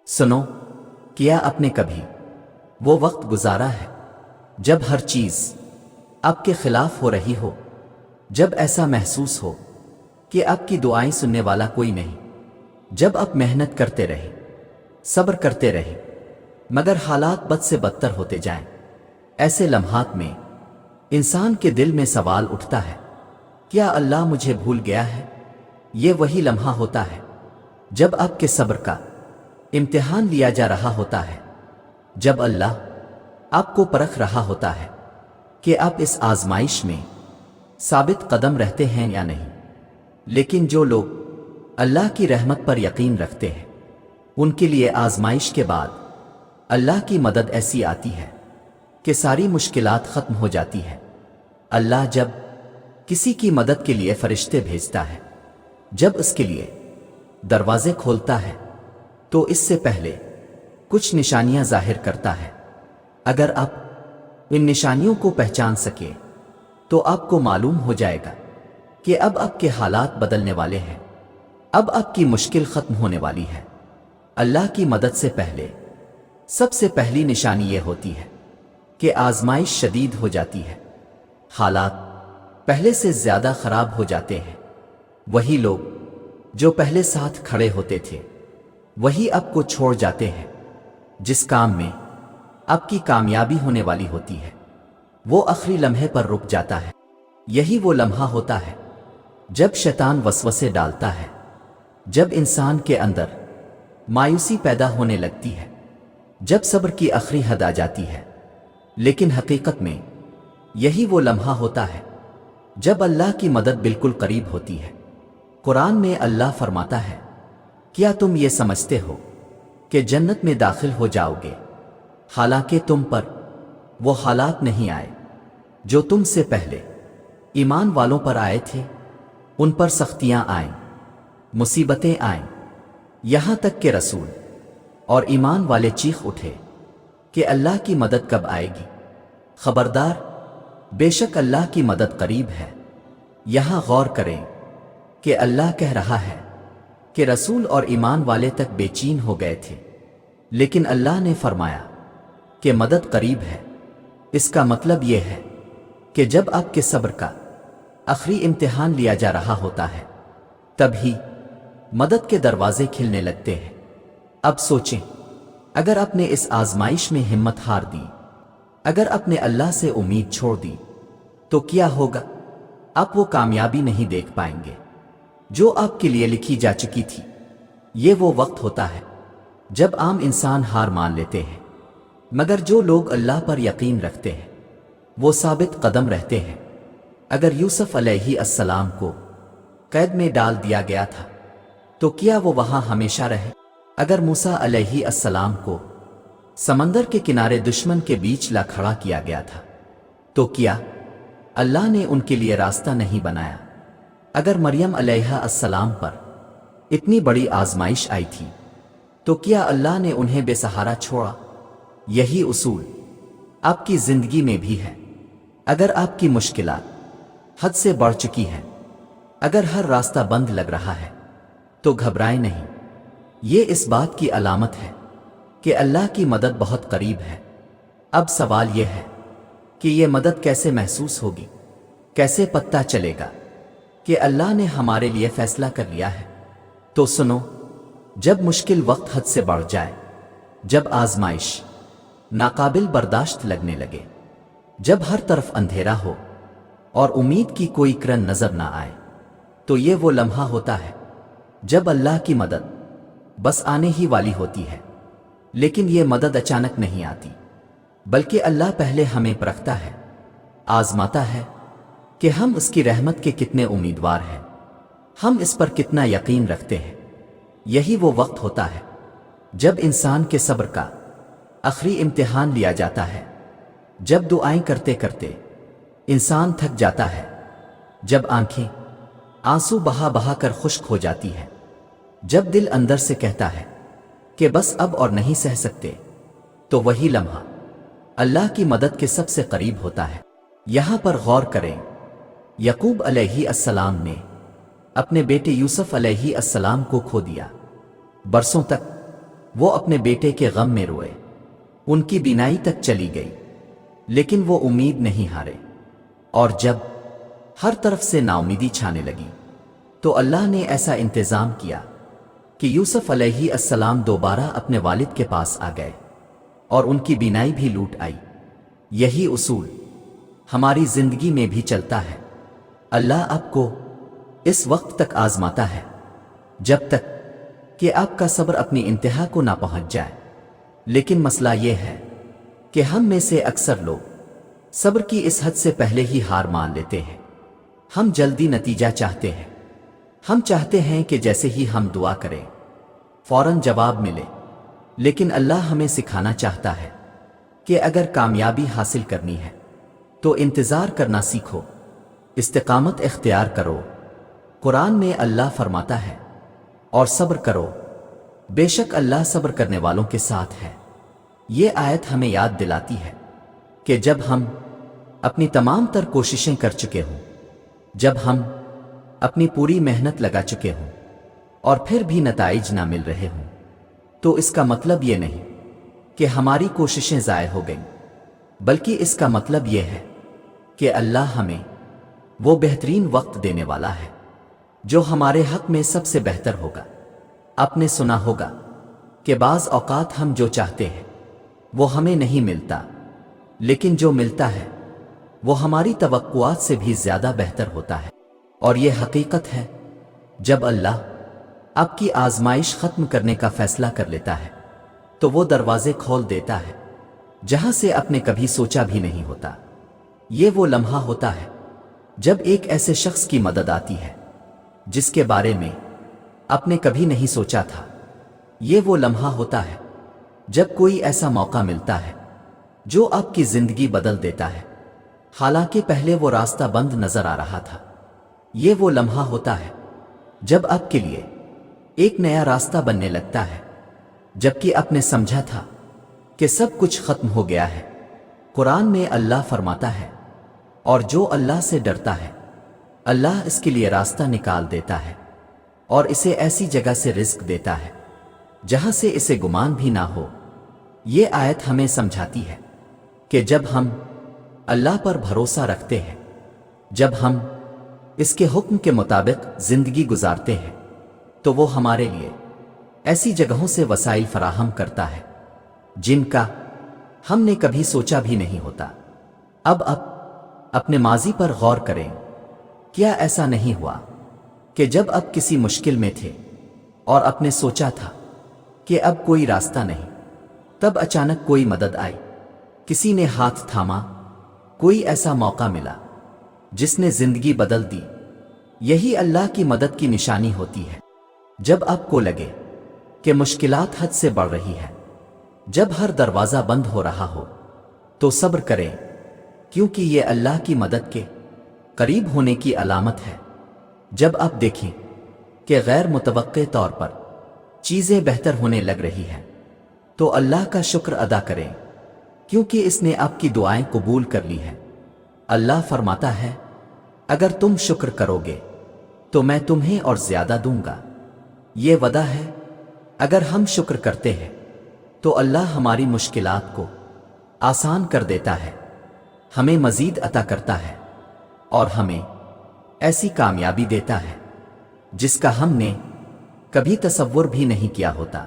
سنو، کیا آپ نے کبھی وہ وقت گزارا ہے جب ہر چیز آپ کے خلاف ہو رہی ہو، جب ایسا محسوس ہو کہ آپ کی دعائیں سننے والا کوئی نہیں، جب آپ محنت کرتے رہے، صبر کرتے رہے، مگر حالات بد سے بدتر ہوتے جائیں؟ ایسے لمحات میں انسان کے دل میں سوال اٹھتا ہے، کیا اللہ مجھے بھول گیا ہے؟ یہ وہی لمحہ ہوتا ہے جب آپ کے صبر کا امتحان لیا جا رہا ہوتا ہے، جب اللہ آپ کو پرکھ رہا ہوتا ہے کہ آپ اس آزمائش میں ثابت قدم رہتے ہیں یا نہیں۔ لیکن جو لوگ اللہ کی رحمت پر یقین رکھتے ہیں، ان کے لیے آزمائش کے بعد اللہ کی مدد ایسی آتی ہے کہ ساری مشکلات ختم ہو جاتی ہے۔ اللہ جب کسی کی مدد کے لیے فرشتے بھیجتا ہے، جب اس کے لیے دروازے کھولتا ہے، تو اس سے پہلے کچھ نشانیاں ظاہر کرتا ہے۔ اگر آپ ان نشانیوں کو پہچان سکیں تو آپ کو معلوم ہو جائے گا کہ اب آپ کے حالات بدلنے والے ہیں، اب آپ کی مشکل ختم ہونے والی ہے۔ اللہ کی مدد سے پہلے سب سے پہلی نشانی یہ ہوتی ہے کہ آزمائش شدید ہو جاتی ہے، حالات پہلے سے زیادہ خراب ہو جاتے ہیں۔ وہی لوگ جو پہلے ساتھ کھڑے ہوتے تھے، وہی آپ کو چھوڑ جاتے ہیں۔ جس کام میں آپ کی کامیابی ہونے والی ہوتی ہے، وہ آخری لمحے پر رک جاتا ہے۔ یہی وہ لمحہ ہوتا ہے جب شیطان وسوسے ڈالتا ہے، جب انسان کے اندر مایوسی پیدا ہونے لگتی ہے، جب صبر کی آخری حد آ جاتی ہے۔ لیکن حقیقت میں یہی وہ لمحہ ہوتا ہے جب اللہ کی مدد بالکل قریب ہوتی ہے۔ قرآن میں اللہ فرماتا ہے، کیا تم یہ سمجھتے ہو کہ جنت میں داخل ہو جاؤ گے حالانکہ تم پر وہ حالات نہیں آئے جو تم سے پہلے ایمان والوں پر آئے تھے؟ ان پر سختیاں آئیں، مصیبتیں آئیں، یہاں تک کہ رسول اور ایمان والے چیخ اٹھے کہ اللہ کی مدد کب آئے گی؟ خبردار، بے شک اللہ کی مدد قریب ہے۔ یہاں غور کریں کہ اللہ کہہ رہا ہے کہ رسول اور ایمان والے تک بے چین ہو گئے تھے، لیکن اللہ نے فرمایا کہ مدد قریب ہے۔ اس کا مطلب یہ ہے کہ جب آپ کے صبر کا آخری امتحان لیا جا رہا ہوتا ہے، تب ہی مدد کے دروازے کھلنے لگتے ہیں۔ اب سوچیں، اگر آپ نے اس آزمائش میں ہمت ہار دی، اگر آپ نے اللہ سے امید چھوڑ دی، تو کیا ہوگا؟ آپ وہ کامیابی نہیں دیکھ پائیں گے جو آپ کے لیے لکھی جا چکی تھی۔ یہ وہ وقت ہوتا ہے جب عام انسان ہار مان لیتے ہیں، مگر جو لوگ اللہ پر یقین رکھتے ہیں وہ ثابت قدم رہتے ہیں۔ اگر یوسف علیہ السلام کو قید میں ڈال دیا گیا تھا تو کیا وہ وہاں ہمیشہ رہے؟ اگر موسیٰ علیہ السلام کو سمندر کے کنارے دشمن کے بیچ لا کھڑا کیا گیا تھا تو کیا اللہ نے ان کے لیے راستہ نہیں بنایا؟ اگر مریم علیہ السلام پر اتنی بڑی آزمائش آئی تھی تو کیا اللہ نے انہیں بے سہارا چھوڑا؟ یہی اصول آپ کی زندگی میں بھی ہے۔ اگر آپ کی مشکلات حد سے بڑھ چکی ہیں، اگر ہر راستہ بند لگ رہا ہے، تو گھبرائیں نہیں۔ یہ اس بات کی علامت ہے کہ اللہ کی مدد بہت قریب ہے۔ اب سوال یہ ہے کہ یہ مدد کیسے محسوس ہوگی؟ کیسے پتہ چلے گا کہ اللہ نے ہمارے لیے فیصلہ کر لیا ہے؟ تو سنو، جب مشکل وقت حد سے بڑھ جائے، جب آزمائش ناقابل برداشت لگنے لگے، جب ہر طرف اندھیرا ہو اور امید کی کوئی کرن نظر نہ آئے، تو یہ وہ لمحہ ہوتا ہے جب اللہ کی مدد بس آنے ہی والی ہوتی ہے۔ لیکن یہ مدد اچانک نہیں آتی، بلکہ اللہ پہلے ہمیں پرکھتا ہے، آزماتا ہے کہ ہم اس کی رحمت کے کتنے امیدوار ہیں، ہم اس پر کتنا یقین رکھتے ہیں۔ یہی وہ وقت ہوتا ہے جب انسان کے صبر کا آخری امتحان لیا جاتا ہے، جب دعائیں کرتے کرتے انسان تھک جاتا ہے، جب آنکھیں آنسو بہا بہا کر خشک ہو جاتی ہے، جب دل اندر سے کہتا ہے کہ بس اب اور نہیں سہ سکتے، تو وہی لمحہ اللہ کی مدد کے سب سے قریب ہوتا ہے۔ یہاں پر غور کریں، یعقوب علیہ السلام نے اپنے بیٹے یوسف علیہ السلام کو کھو دیا، برسوں تک وہ اپنے بیٹے کے غم میں روئے، ان کی بینائی تک چلی گئی، لیکن وہ امید نہیں ہارے۔ اور جب ہر طرف سے ناامیدی چھانے لگی تو اللہ نے ایسا انتظام کیا کہ یوسف علیہ السلام دوبارہ اپنے والد کے پاس آ گئے اور ان کی بینائی بھی لوٹ آئی۔ یہی اصول ہماری زندگی میں بھی چلتا ہے۔ اللہ آپ کو اس وقت تک آزماتا ہے جب تک کہ آپ کا صبر اپنی انتہا کو نہ پہنچ جائے۔ لیکن مسئلہ یہ ہے کہ ہم میں سے اکثر لوگ صبر کی اس حد سے پہلے ہی ہار مان لیتے ہیں۔ ہم جلدی نتیجہ چاہتے ہیں، ہم چاہتے ہیں کہ جیسے ہی ہم دعا کریں فوراً جواب ملے، لیکن اللہ ہمیں سکھانا چاہتا ہے کہ اگر کامیابی حاصل کرنی ہے تو انتظار کرنا سیکھو، استقامت اختیار کرو۔ قرآن میں اللہ فرماتا ہے اور صبر کرو، بے شک اللہ صبر کرنے والوں کے ساتھ ہے۔ یہ آیت ہمیں یاد دلاتی ہے کہ جب ہم اپنی تمام تر کوششیں کر چکے ہوں، جب ہم اپنی پوری محنت لگا چکے ہوں اور پھر بھی نتائج نہ مل رہے ہوں، تو اس کا مطلب یہ نہیں کہ ہماری کوششیں ضائع ہو گئیں، بلکہ اس کا مطلب یہ ہے کہ اللہ ہمیں وہ بہترین وقت دینے والا ہے جو ہمارے حق میں سب سے بہتر ہوگا۔ آپ نے سنا ہوگا کہ بعض اوقات ہم جو چاہتے ہیں وہ ہمیں نہیں ملتا، لیکن جو ملتا ہے وہ ہماری توقعات سے بھی زیادہ بہتر ہوتا ہے۔ اور یہ حقیقت ہے، جب اللہ آپ کی آزمائش ختم کرنے کا فیصلہ کر لیتا ہے تو وہ دروازے کھول دیتا ہے جہاں سے آپ نے کبھی سوچا بھی نہیں ہوتا۔ یہ وہ لمحہ ہوتا ہے جب ایک ایسے شخص کی مدد آتی ہے جس کے بارے میں آپ نے کبھی نہیں سوچا تھا۔ یہ وہ لمحہ ہوتا ہے جب کوئی ایسا موقع ملتا ہے جو آپ کی زندگی بدل دیتا ہے، حالانکہ پہلے وہ راستہ بند نظر آ رہا تھا۔ یہ وہ لمحہ ہوتا ہے جب آپ کے لیے ایک نیا راستہ بننے لگتا ہے، جبکہ آپ نے سمجھا تھا کہ سب کچھ ختم ہو گیا ہے۔ قرآن میں اللہ فرماتا ہے، اور جو اللہ سے ڈرتا ہے اللہ اس کے لیے راستہ نکال دیتا ہے اور اسے ایسی جگہ سے رزق دیتا ہے جہاں سے اسے گمان بھی نہ ہو۔ یہ آیت ہمیں سمجھاتی ہے کہ جب ہم اللہ پر بھروسہ رکھتے ہیں، جب ہم اس کے حکم کے مطابق زندگی گزارتے ہیں، تو وہ ہمارے لیے ایسی جگہوں سے وسائل فراہم کرتا ہے جن کا ہم نے کبھی سوچا بھی نہیں ہوتا۔ اب اپنے ماضی پر غور کریں، کیا ایسا نہیں ہوا کہ جب آپ کسی مشکل میں تھے اور آپ نے سوچا تھا کہ اب کوئی راستہ نہیں، تب اچانک کوئی مدد آئی، کسی نے ہاتھ تھاما، کوئی ایسا موقع ملا جس نے زندگی بدل دی؟ یہی اللہ کی مدد کی نشانی ہوتی ہے۔ جب آپ کو لگے کہ مشکلات حد سے بڑھ رہی ہے، جب ہر دروازہ بند ہو رہا ہو، تو صبر کریں، کیونکہ یہ اللہ کی مدد کے قریب ہونے کی علامت ہے۔ جب آپ دیکھیں کہ غیر متوقع طور پر چیزیں بہتر ہونے لگ رہی ہیں، تو اللہ کا شکر ادا کریں، کیونکہ اس نے آپ کی دعائیں قبول کر لی ہیں۔ اللہ فرماتا ہے، اگر تم شکر کرو گے تو میں تمہیں اور زیادہ دوں گا۔ یہ وعدہ ہے، اگر ہم شکر کرتے ہیں تو اللہ ہماری مشکلات کو آسان کر دیتا ہے، ہمیں مزید عطا کرتا ہے اور ہمیں ایسی کامیابی دیتا ہے جس کا ہم نے کبھی تصور بھی نہیں کیا ہوتا۔